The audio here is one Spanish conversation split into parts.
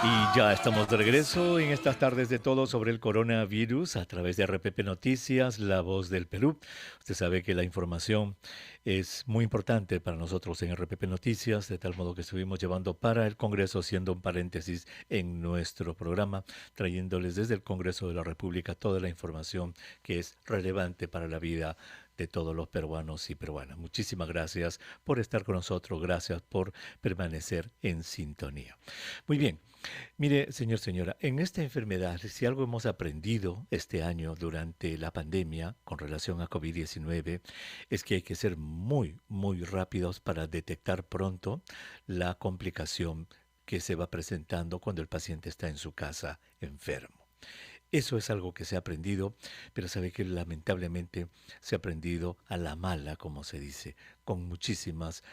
Y ya estamos de regreso en estas tardes de todo sobre el coronavirus a través de RPP Noticias, La Voz del Perú. Usted sabe que la información es muy importante para nosotros en RPP Noticias, de tal modo que estuvimos llevando para el Congreso, haciendo un paréntesis en nuestro programa, trayéndoles desde el Congreso de la República toda la información que es relevante para la vida de todos los peruanos y peruanas. Muchísimas gracias por estar con nosotros, gracias por permanecer en sintonía. Muy bien. Mire, señor, señora, en esta enfermedad, si algo hemos aprendido este año durante la pandemia con relación a COVID-19, es que hay que ser muy, muy rápidos para detectar pronto la complicación que se va presentando cuando el paciente está en su casa enfermo. Eso es algo que se ha aprendido, pero sabe que lamentablemente se ha aprendido a la mala, como se dice, con muchísimas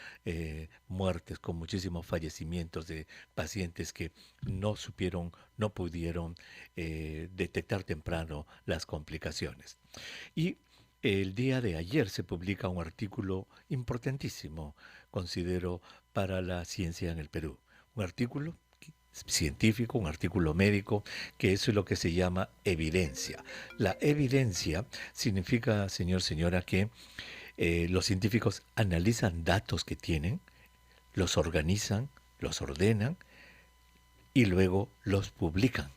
muertes, con muchísimos fallecimientos de pacientes que no supieron, no pudieron detectar temprano las complicaciones. Y el día de ayer se publica un artículo importantísimo, considero, para la ciencia en el Perú. Un artículo científico, un artículo médico, que eso es lo que se llama evidencia. La evidencia significa, señor, señora, que los científicos analizan datos que tienen, los organizan, los ordenan y luego los publican.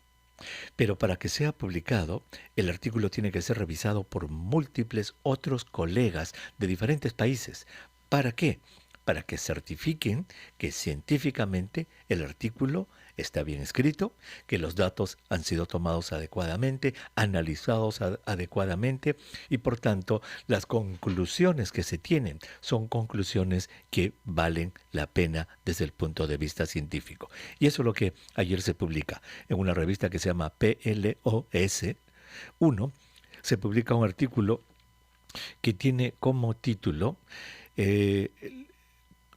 Pero para que sea publicado, el artículo tiene que ser revisado por múltiples otros colegas de diferentes países. ¿Para qué? Para que certifiquen que científicamente el artículo está bien escrito, que los datos han sido tomados adecuadamente, analizados adecuadamente y por tanto las conclusiones que se tienen son conclusiones que valen la pena desde el punto de vista científico. Y eso es lo que ayer se publica en una revista que se llama PLOS 1. Se publica un artículo que tiene como título eh,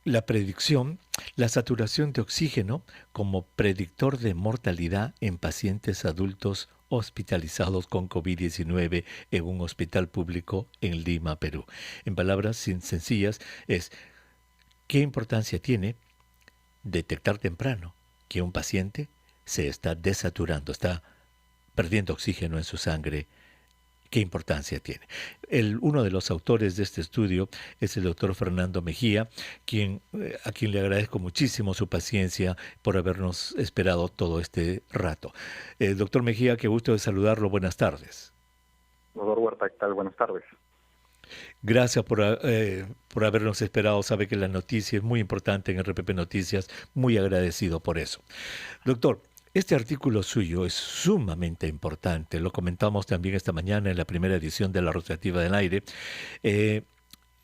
la predicción, la saturación de oxígeno como predictor de mortalidad en pacientes adultos hospitalizados con COVID-19 en un hospital público en Lima, Perú. En palabras sencillas, es qué importancia tiene detectar temprano que un paciente se está desaturando, está perdiendo oxígeno en su sangre. ¿Qué importancia tiene? Uno de los autores de este estudio es el doctor Fernando Mejía, a quien le agradezco muchísimo su paciencia por habernos esperado todo este rato. Doctor Mejía, qué gusto de saludarlo. Buenas tardes. Doctor Huerta, ¿qué tal? Buenas tardes. Gracias por habernos esperado. Sabe que la noticia es muy importante en RPP Noticias. Muy agradecido por eso. Doctor, este artículo suyo es sumamente importante. Lo comentamos también esta mañana en la primera edición de La Rotativa del Aire. Eh,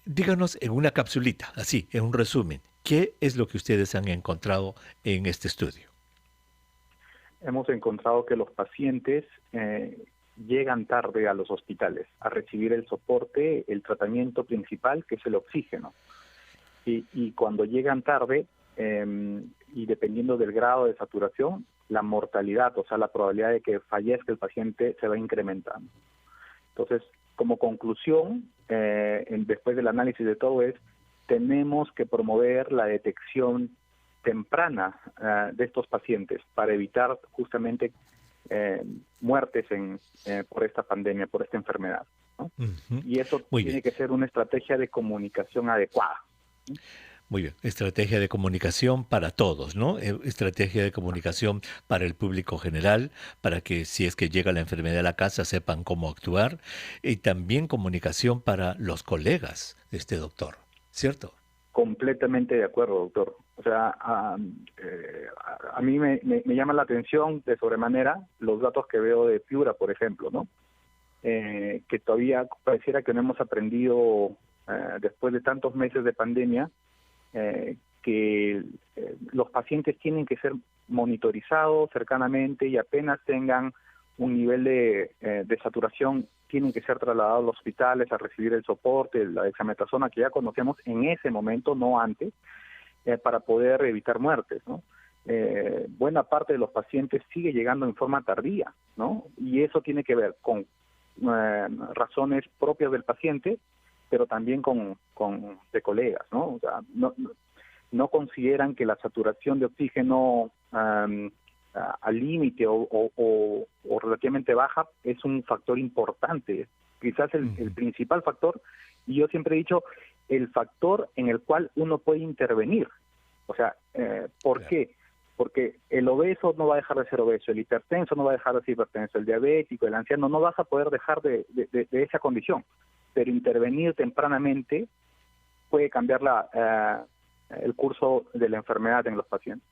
Díganos en una capsulita, así, en un resumen, ¿qué es lo que ustedes han encontrado en este estudio? Hemos encontrado que los pacientes llegan tarde a los hospitales a recibir el soporte, el tratamiento principal, que es el oxígeno. Y cuando llegan tarde, y dependiendo del grado de saturación, la mortalidad, o sea, la probabilidad de que fallezca el paciente se va incrementando. Entonces, como conclusión, después del análisis de todo tenemos que promover la detección temprana de estos pacientes para evitar justamente muertes por esta pandemia, por esta enfermedad, ¿no? Uh-huh. Y eso Muy tiene bien. que ser una estrategia de comunicación adecuada. Muy bien, estrategia de comunicación para todos, ¿no? Estrategia de comunicación para el público general, para que si es que llega la enfermedad a la casa sepan cómo actuar, y también comunicación para los colegas de este doctor, ¿cierto? Completamente de acuerdo, doctor. O sea, a mí me llama la atención de sobremanera los datos que veo de Piura, por ejemplo, ¿no? Que todavía pareciera que no hemos aprendido, después de tantos meses de pandemia, que los pacientes tienen que ser monitorizados cercanamente y apenas tengan un nivel de saturación, tienen que ser trasladados a los hospitales a recibir el soporte, la dexametasona que ya conocemos en ese momento, no antes, para poder evitar muertes, ¿no? Buena parte de los pacientes sigue llegando en forma tardía, ¿no? Y eso tiene que ver con razones propias del paciente, pero también de colegas, ¿no? O sea, no consideran que la saturación de oxígeno al límite o relativamente baja, es un factor importante, quizás el principal factor, y yo siempre he dicho, el factor en el cual uno puede intervenir. O sea, ¿por Claro. qué? Porque el obeso no va a dejar de ser obeso, el hipertenso no va a dejar de ser hipertenso, el diabético, el anciano, no vas a poder dejar de esa condición, pero intervenir tempranamente puede cambiar el curso de la enfermedad en los pacientes.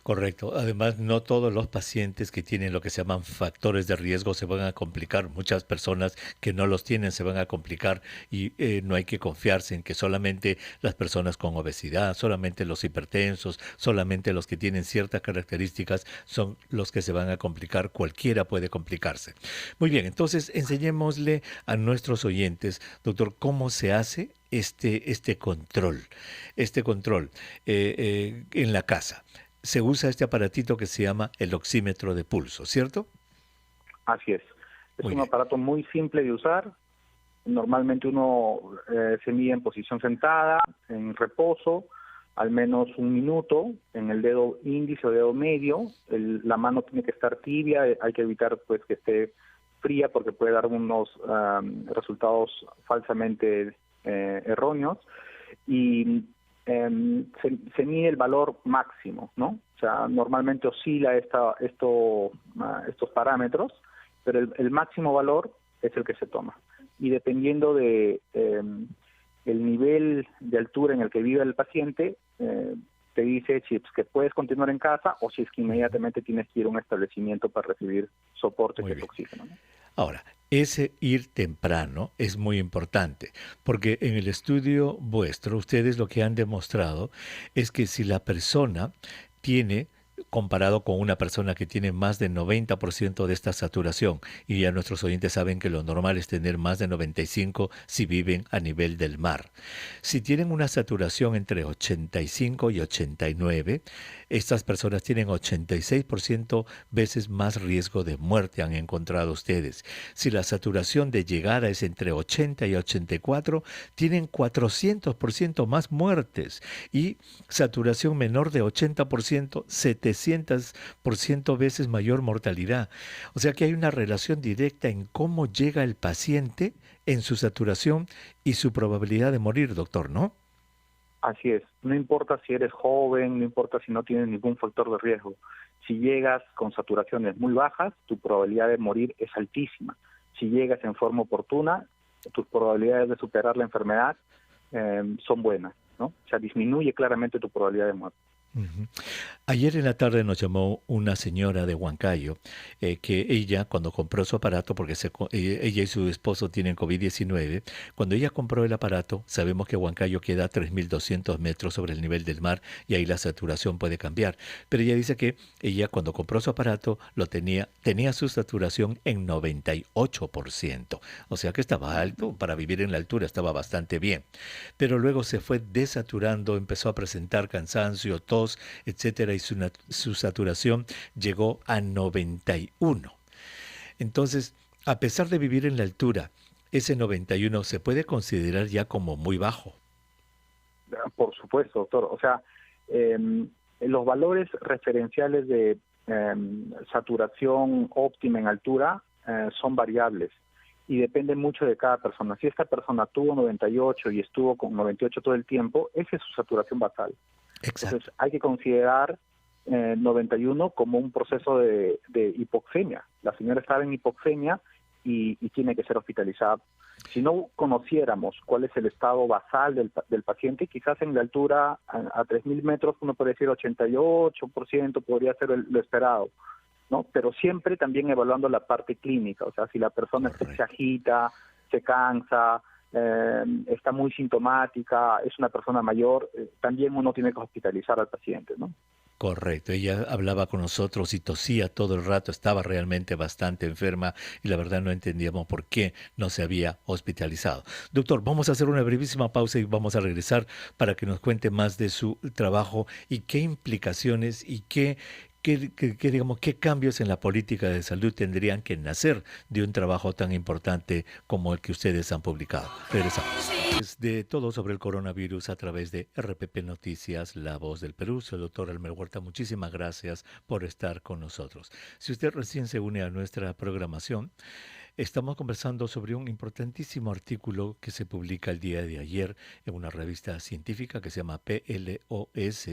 Correcto. Además, no todos los pacientes que tienen lo que se llaman factores de riesgo se van a complicar. Muchas personas que no los tienen se van a complicar y no hay que confiarse en que solamente las personas con obesidad, solamente los hipertensos, solamente los que tienen ciertas características son los que se van a complicar. Cualquiera puede complicarse. Muy bien, entonces enseñémosle a nuestros oyentes, doctor, cómo se hace este control en la casa. Se usa este aparatito que se llama el oxímetro de pulso, ¿cierto? Así es. Es Muy un bien. aparato muy simple de usar. Normalmente uno se mide en posición sentada, en reposo, al menos un minuto, en el dedo índice o dedo medio. La mano tiene que estar tibia, hay que evitar pues que esté fría porque puede dar unos resultados falsamente erróneos. Y se mide el valor máximo, ¿no? O sea, normalmente oscila estos parámetros, pero el máximo valor es el que se toma. Y dependiendo de el nivel de altura en el que vive el paciente, te dice si es que puedes continuar en casa o si es que inmediatamente tienes que ir a un establecimiento para recibir soporte Muy que es bien. oxígeno, ¿no? Ahora, ese ir temprano es muy importante, porque en el estudio vuestro, ustedes lo que han demostrado es que si la persona tiene, comparado con una persona que tiene más del 90% de esta saturación, y ya nuestros oyentes saben que lo normal es tener más de 95 si viven a nivel del mar. Si tienen una saturación entre 85 y 89, estas personas tienen 86% veces más riesgo de muerte, han encontrado ustedes. Si la saturación de llegada es entre 80 y 84, tienen 400% más muertes. Y saturación menor de 80%, 700% veces mayor mortalidad. O sea que hay una relación directa en cómo llega el paciente en su saturación y su probabilidad de morir, doctor, ¿no? Así es. No importa si eres joven, no importa si no tienes ningún factor de riesgo. Si llegas con saturaciones muy bajas, tu probabilidad de morir es altísima. Si llegas en forma oportuna, tus probabilidades de superar la enfermedad son buenas, ¿no? O sea, disminuye claramente tu probabilidad de muerte. Ujú. Ayer en la tarde nos llamó una señora de Huancayo, que ella cuando compró su aparato, porque ella y su esposo tienen COVID-19, cuando ella compró el aparato, sabemos que Huancayo queda a 3.200 metros sobre el nivel del mar y ahí la saturación puede cambiar. Pero ella dice que ella cuando compró su aparato tenía su saturación en 98%, o sea que estaba alto, para vivir en la altura estaba bastante bien. Pero luego se fue desaturando, empezó a presentar cansancio, tos, etcétera, y su saturación llegó a 91. Entonces, a pesar de vivir en la altura, ese 91 se puede considerar ya como muy bajo. Por supuesto, doctor. O sea, los valores referenciales de saturación óptima en altura son variables y dependen mucho de cada persona. Si esta persona tuvo 98 y estuvo con 98 todo el tiempo, esa es su saturación basal. Exacto. Entonces hay que considerar 91 como un proceso de hipoxemia. La señora estaba en hipoxemia y tiene que ser hospitalizada. Si no conociéramos cuál es el estado basal del paciente, quizás en la altura a 3.000 metros uno puede decir 88% podría ser lo esperado, ¿no? Pero siempre también evaluando la parte clínica, o sea, si la persona se Correcto. agita, se cansa, está muy sintomática, es una persona mayor, también uno tiene que hospitalizar al paciente, ¿no? Correcto, ella hablaba con nosotros y tosía todo el rato, estaba realmente bastante enferma y la verdad no entendíamos por qué no se había hospitalizado. Doctor, vamos a hacer una brevísima pausa y vamos a regresar para que nos cuente más de su trabajo y qué implicaciones y qué digamos, qué cambios en la política de salud tendrían que nacer de un trabajo tan importante como el que ustedes han publicado? Regresamos. Es de todo sobre el coronavirus a través de RPP Noticias, La Voz del Perú. Soy el doctor Elmer Huerta. Muchísimas gracias por estar con nosotros. Si usted recién se une a nuestra programación, estamos conversando sobre un importantísimo artículo que se publica el día de ayer en una revista científica que se llama PLOS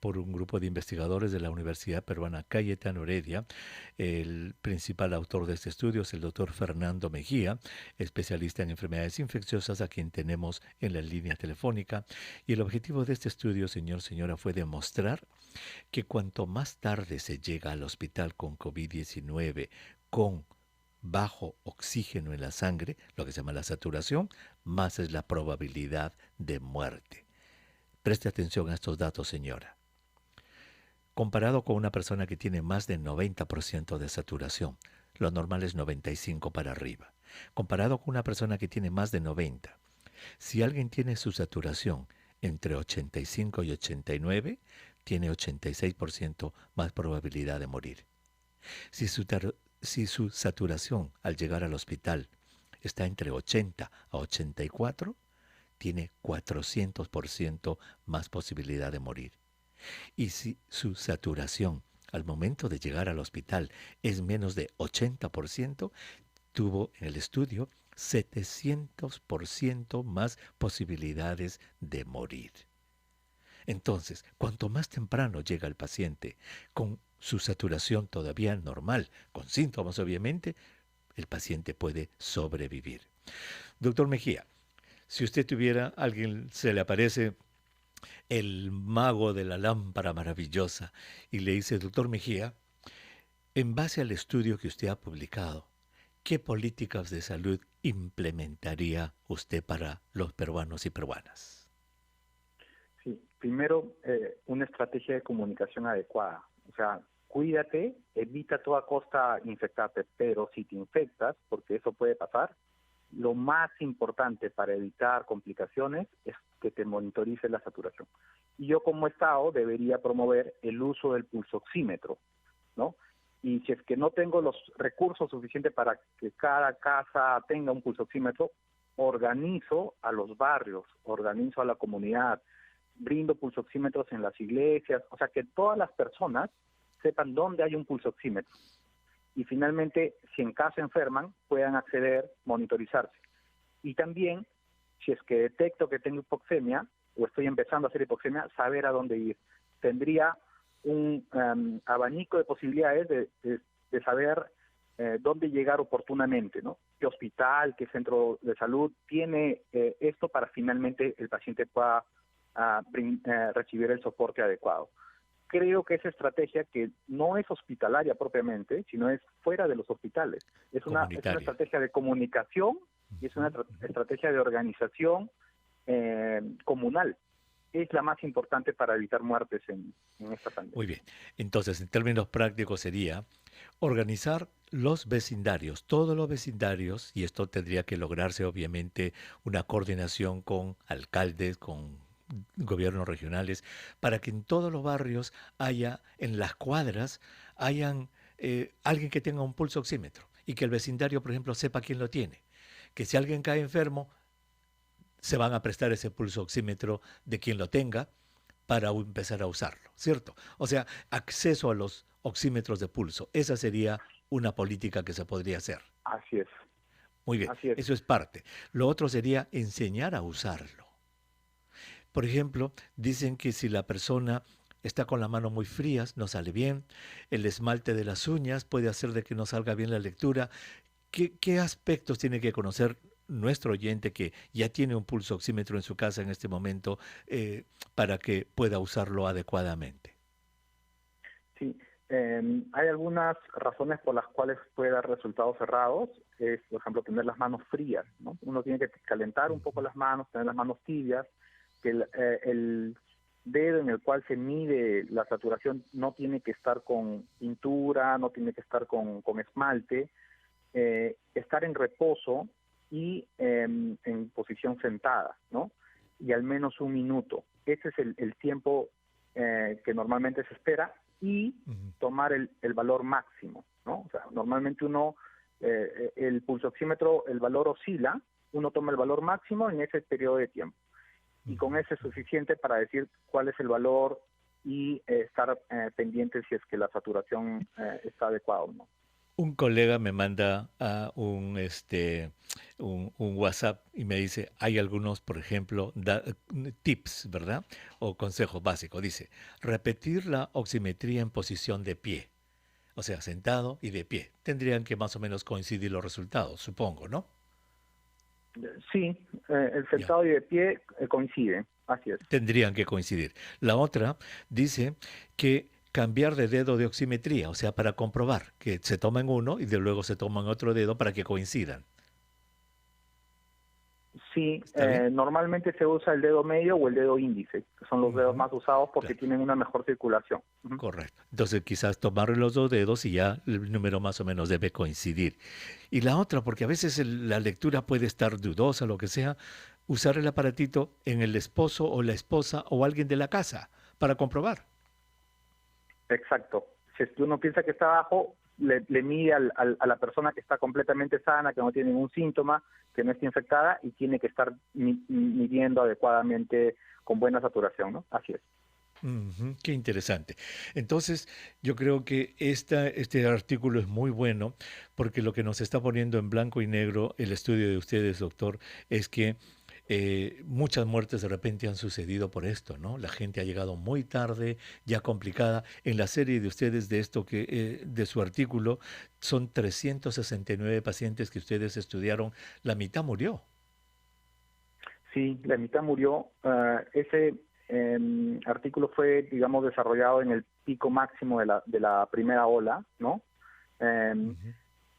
por un grupo de investigadores de la Universidad Peruana Cayetano Heredia. El principal autor de este estudio es el doctor Fernando Mejía, especialista en enfermedades infecciosas, a quien tenemos en la línea telefónica. Y el objetivo de este estudio, señora, fue demostrar que cuanto más tarde se llega al hospital con COVID-19, con bajo oxígeno en la sangre, lo que se llama la saturación, más es la probabilidad de muerte. Preste atención a estos datos, señora. Comparado con una persona que tiene más del 90% de saturación, lo normal es 95 para arriba. Comparado con una persona que tiene más de 90, si alguien tiene su saturación entre 85 y 89, tiene 86% más probabilidad de morir. Si su saturación al llegar al hospital está entre 80 a 84, tiene 400% más posibilidad de morir. Y si su saturación al momento de llegar al hospital es menos de 80%, tuvo en el estudio 700% más posibilidades de morir. Entonces, cuanto más temprano llega el paciente con su saturación todavía normal, con síntomas obviamente, el paciente puede sobrevivir. Doctor Mejía, si usted tuviera, alguien se le aparece el mago de la lámpara maravillosa y le dice, doctor Mejía, en base al estudio que usted ha publicado, ¿qué políticas de salud implementaría usted para los peruanos y peruanas? Sí, primero, una estrategia de comunicación adecuada. O sea, cuídate, evita a toda costa infectarte, pero si te infectas, porque eso puede pasar, lo más importante para evitar complicaciones es que te monitorice la saturación. Y yo como Estado debería promover el uso del pulsoxímetro, ¿no? Y si es que no tengo los recursos suficientes para que cada casa tenga un pulsoxímetro, organizo a los barrios, organizo a la comunidad, brindo pulsoxímetros en las iglesias, o sea, que todas las personas sepan dónde hay un pulsoxímetro. Y finalmente, si en caso enferman, puedan acceder, monitorizarse. Y también, si es que detecto que tengo hipoxemia, o estoy empezando a hacer hipoxemia, saber a dónde ir. Tendría un abanico de posibilidades de saber dónde llegar oportunamente, ¿no? ¿Qué hospital, qué centro de salud tiene esto para finalmente el paciente pueda recibir el soporte adecuado? Creo que esa estrategia, que no es hospitalaria propiamente, sino es fuera de los hospitales, es una estrategia de comunicación y es una estrategia de organización comunal. Es la más importante para evitar muertes en esta pandemia. Muy bien. Entonces, en términos prácticos sería organizar los vecindarios, todos los vecindarios, y esto tendría que lograrse obviamente una coordinación con alcaldes, con gobiernos regionales, para que en todos los barrios haya, en las cuadras, hayan alguien que tenga un pulso oxímetro y que el vecindario, por ejemplo, sepa quién lo tiene. Que si alguien cae enfermo, se van a prestar ese pulso oxímetro de quien lo tenga para empezar a usarlo, ¿cierto? O sea, acceso a los oxímetros de pulso. Esa sería una política que se podría hacer. Así es. Muy bien, Así es. eso es parte. Lo otro sería enseñar a usarlo. Por ejemplo, dicen que si la persona está con las manos muy frías, no sale bien. El esmalte de las uñas puede hacer de que no salga bien la lectura. ¿Qué aspectos tiene que conocer nuestro oyente que ya tiene un pulso oxímetro en su casa en este momento para que pueda usarlo adecuadamente? Sí, hay algunas razones por las cuales puede dar resultados errados. Es, por ejemplo, tener las manos frías, ¿no? Uno tiene que calentar un poco las manos, tener las manos tibias, que el dedo en el cual se mide la saturación no tiene que estar con pintura, no tiene que estar con esmalte, estar en reposo y en posición sentada, ¿no? Y al menos un minuto. Ese es el tiempo que normalmente se espera. y Ujú. tomar el valor máximo, ¿no? O sea, normalmente uno, el pulsoxímetro, el valor oscila, uno toma el valor máximo en ese periodo de tiempo. Y con Ujú. eso es suficiente para decir cuál es el valor y estar pendiente si es que la saturación está adecuada o no. Un colega me manda un WhatsApp y me dice, hay algunos, por ejemplo, tips, ¿verdad? O consejos básicos. Dice, repetir la oximetría en posición de pie, o sea, sentado y de pie. Tendrían que más o menos coincidir los resultados, supongo, ¿no? Sí, el Ya, sentado y de pie coinciden, así es. tendrían que coincidir. La otra dice que cambiar de dedo de oximetría, o sea, para comprobar que se toman uno y de luego se toman otro dedo para que coincidan. Sí, ¿Está bien? normalmente se usa el dedo medio o el dedo índice, que son los dedos Ujú, más usados porque claro. tienen una mejor circulación. Ujú. Correcto. Entonces quizás tomarle los dos dedos y ya el número más o menos debe coincidir. Y la otra, porque a veces la lectura puede estar dudosa, lo que sea, usar el aparatito en el esposo o la esposa o alguien de la casa para comprobar. Exacto. Si es que uno piensa que está bajo, le mide a la persona que está completamente sana, que no tiene ningún síntoma, que no está infectada y tiene que estar midiendo adecuadamente con buena saturación, ¿no? Así es. Ujú, qué interesante. Entonces, yo creo que este artículo es muy bueno porque lo que nos está poniendo en blanco y negro el estudio de ustedes, doctor, es que muchas muertes de repente han sucedido por esto, ¿no? La gente ha llegado muy tarde, ya complicada. En la serie de ustedes de esto de su artículo, son 369 pacientes que ustedes estudiaron, la mitad murió. Sí, la mitad murió. Ese artículo fue, digamos, desarrollado en el pico máximo de la primera ola, ¿no? Em, Ujú,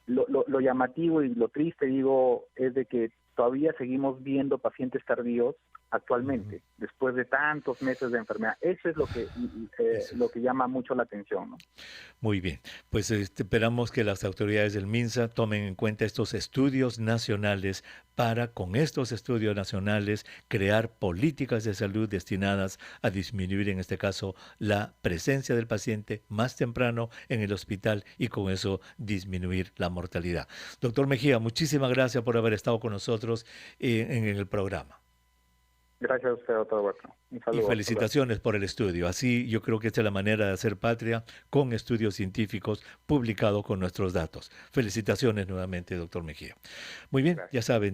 lo llamativo y lo triste, digo, es de que todavía seguimos viendo pacientes tardíos ujú. actualmente, después de tantos meses de enfermedad. Eso es Eso lo es. que llama mucho la atención, ¿no? Muy bien, pues esperamos que las autoridades del MINSA tomen en cuenta estos estudios nacionales para, con estos estudios nacionales, crear políticas de salud destinadas a disminuir, en este caso, la presencia del paciente más temprano en el hospital y con eso disminuir la mortalidad. Doctor Mejía, muchísimas gracias por haber estado con nosotros en el programa. Gracias a usted, doctor Huerta. Un Y saludo, hasta luego. felicitaciones por el estudio. Así yo creo que esta es la manera de hacer patria con estudios científicos publicados con nuestros datos. Felicitaciones nuevamente, doctor Mejía. Muy bien, ya Gracias. saben.